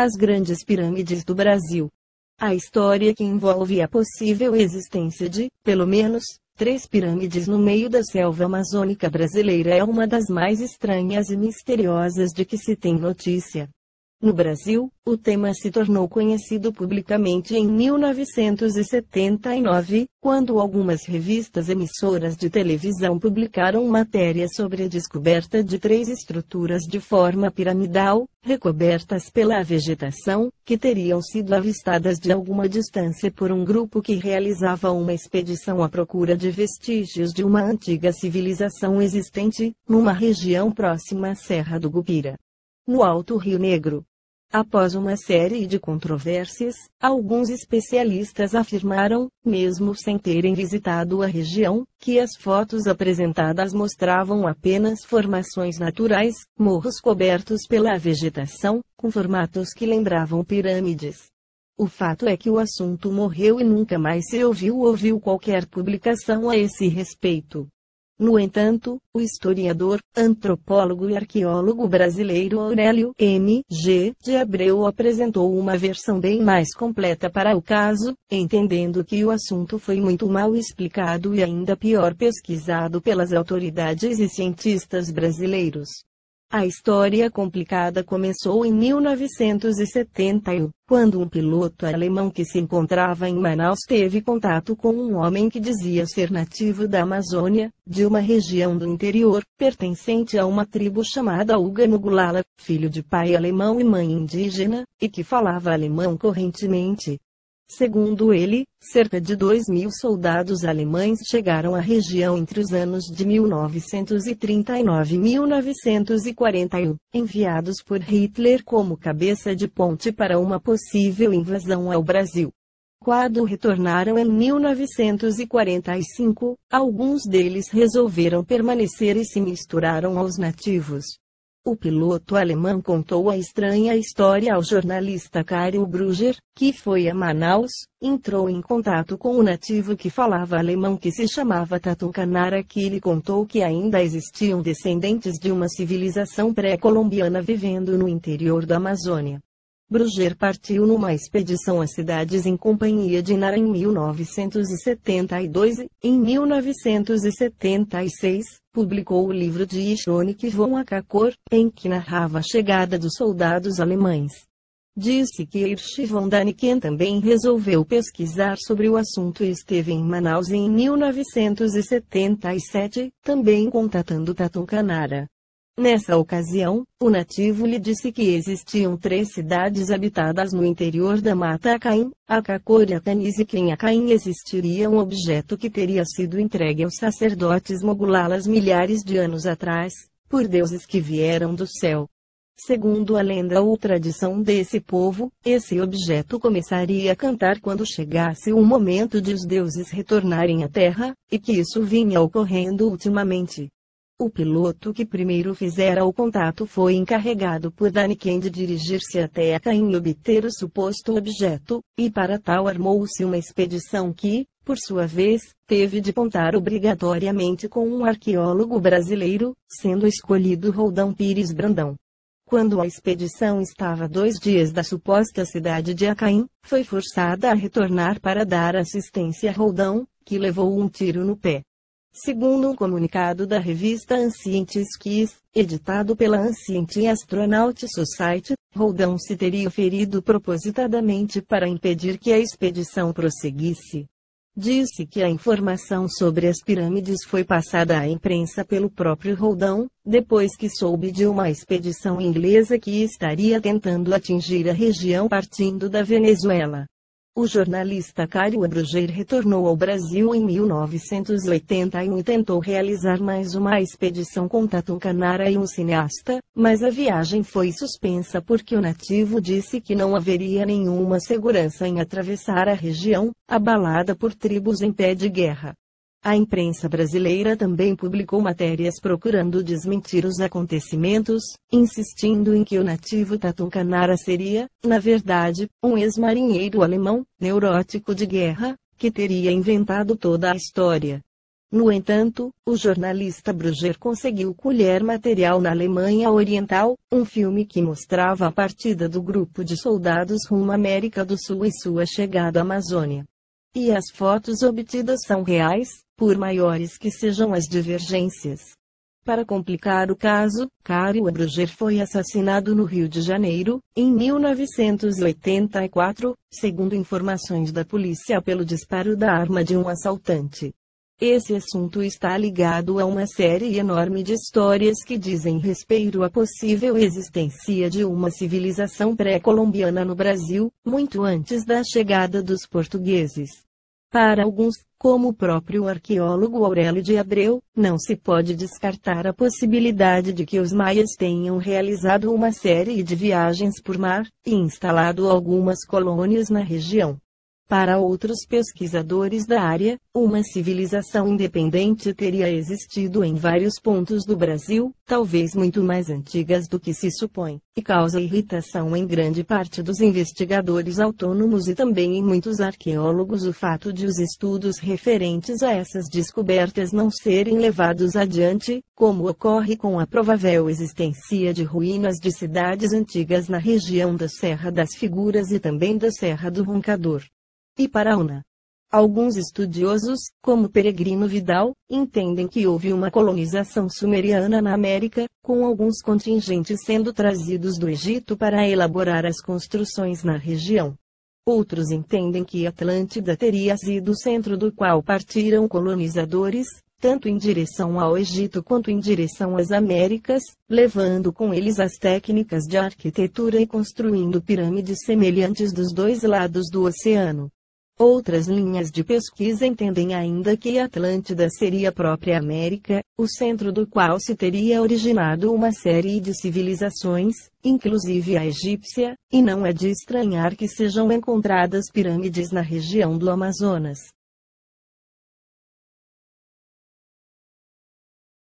As grandes pirâmides do Brasil. A história que envolve a possível existência de, pelo menos, 3 pirâmides no meio da selva amazônica brasileira é uma das mais estranhas e misteriosas de que se tem notícia. No Brasil, o tema se tornou conhecido publicamente em 1979, quando algumas revistas emissoras de televisão publicaram matérias sobre a descoberta de 3 estruturas de forma piramidal, recobertas pela vegetação, que teriam sido avistadas de alguma distância por um grupo que realizava uma expedição à procura de vestígios de uma antiga civilização existente, numa região próxima à Serra do Gupira, no Alto Rio Negro. Após uma série de controvérsias, alguns especialistas afirmaram, mesmo sem terem visitado a região, que as fotos apresentadas mostravam apenas formações naturais, morros cobertos pela vegetação, com formatos que lembravam pirâmides. O fato é que o assunto morreu e nunca mais se ouviu qualquer publicação a esse respeito. No entanto, o historiador, antropólogo e arqueólogo brasileiro Aurélio M. G. de Abreu apresentou uma versão bem mais completa para o caso, entendendo que o assunto foi muito mal explicado e ainda pior pesquisado pelas autoridades e cientistas brasileiros. A história complicada começou em 1971, quando um piloto alemão que se encontrava em Manaus teve contato com um homem que dizia ser nativo da Amazônia, de uma região do interior, pertencente a uma tribo chamada Uga-Nugulala, filho de pai alemão e mãe indígena, e que falava alemão correntemente. Segundo ele, cerca de 2.000 soldados alemães chegaram à região entre os anos de 1939 e 1941, enviados por Hitler como cabeça de ponte para uma possível invasão ao Brasil. Quando retornaram em 1945, alguns deles resolveram permanecer e se misturaram aos nativos. O piloto alemão contou a estranha história ao jornalista Cario Brugger, que foi a Manaus, entrou em contato com o nativo que falava alemão que se chamava Tatum Canara, que lhe contou que ainda existiam descendentes de uma civilização pré-colombiana vivendo no interior da Amazônia. Brugger partiu numa expedição a cidades em companhia de Nara em 1972 e, em 1976, publicou o livro de Ishronik von Akakor, em que narrava a chegada dos soldados alemães. Disse que Hirsch von Daniken também resolveu pesquisar sobre o assunto e esteve em Manaus em 1977, também contatando Tatum Canara. Nessa ocasião, o nativo lhe disse que existiam 3 cidades habitadas no interior da Mata Acaim, Akakor e Atanis, e que em Acaim existiria um objeto que teria sido entregue aos sacerdotes mogulalas milhares de anos atrás, por deuses que vieram do céu. Segundo a lenda ou tradição desse povo, esse objeto começaria a cantar quando chegasse o momento de os deuses retornarem à terra, e que isso vinha ocorrendo ultimamente. O piloto que primeiro fizera o contato foi encarregado por Daniken de dirigir-se até Acaim e obter o suposto objeto, e para tal armou-se uma expedição que, por sua vez, teve de contar obrigatoriamente com um arqueólogo brasileiro, sendo escolhido Roldão Pires Brandão. Quando a expedição estava a 2 dias da suposta cidade de Acaim, foi forçada a retornar para dar assistência a Roldão, que levou um tiro no pé. Segundo um comunicado da revista Ancient Skis, editado pela Ancient Astronaut Society, Roldão se teria ferido propositadamente para impedir que a expedição prosseguisse. Disse que a informação sobre as pirâmides foi passada à imprensa pelo próprio Roldão, depois que soube de uma expedição inglesa que estaria tentando atingir a região partindo da Venezuela. O jornalista Cario Brugger retornou ao Brasil em 1981 e tentou realizar mais uma expedição com Tatum Canara e um cineasta, mas a viagem foi suspensa porque o nativo disse que não haveria nenhuma segurança em atravessar a região, abalada por tribos em pé de guerra. A imprensa brasileira também publicou matérias procurando desmentir os acontecimentos, insistindo em que o nativo Tatum Canara seria, na verdade, um ex-marinheiro alemão, neurótico de guerra, que teria inventado toda a história. No entanto, o jornalista Brugger conseguiu colher material na Alemanha Oriental, um filme que mostrava a partida do grupo de soldados rumo à América do Sul e sua chegada à Amazônia. E as fotos obtidas são reais, por maiores que sejam as divergências. Para complicar o caso, Cario Brugger foi assassinado no Rio de Janeiro, em 1984, segundo informações da polícia pelo disparo da arma de um assaltante. Esse assunto está ligado a uma série enorme de histórias que dizem respeito à possível existência de uma civilização pré-colombiana no Brasil, muito antes da chegada dos portugueses. Para alguns, como o próprio arqueólogo Aurélio de Abreu, não se pode descartar a possibilidade de que os maias tenham realizado uma série de viagens por mar, e instalado algumas colônias na região. Para outros pesquisadores da área, uma civilização independente teria existido em vários pontos do Brasil, talvez muito mais antigas do que se supõe, e causa irritação em grande parte dos investigadores autônomos e também em muitos arqueólogos o fato de os estudos referentes a essas descobertas não serem levados adiante, como ocorre com a provável existência de ruínas de cidades antigas na região da Serra das Figuras e também da Serra do Roncador. E Paraúna. Alguns estudiosos, como Peregrino Vidal, entendem que houve uma colonização sumeriana na América, com alguns contingentes sendo trazidos do Egito para elaborar as construções na região. Outros entendem que Atlântida teria sido o centro do qual partiram colonizadores, tanto em direção ao Egito quanto em direção às Américas, levando com eles as técnicas de arquitetura e construindo pirâmides semelhantes dos dois lados do oceano. Outras linhas de pesquisa entendem ainda que Atlântida seria a própria América, o centro do qual se teria originado uma série de civilizações, inclusive a egípcia, e não é de estranhar que sejam encontradas pirâmides na região do Amazonas.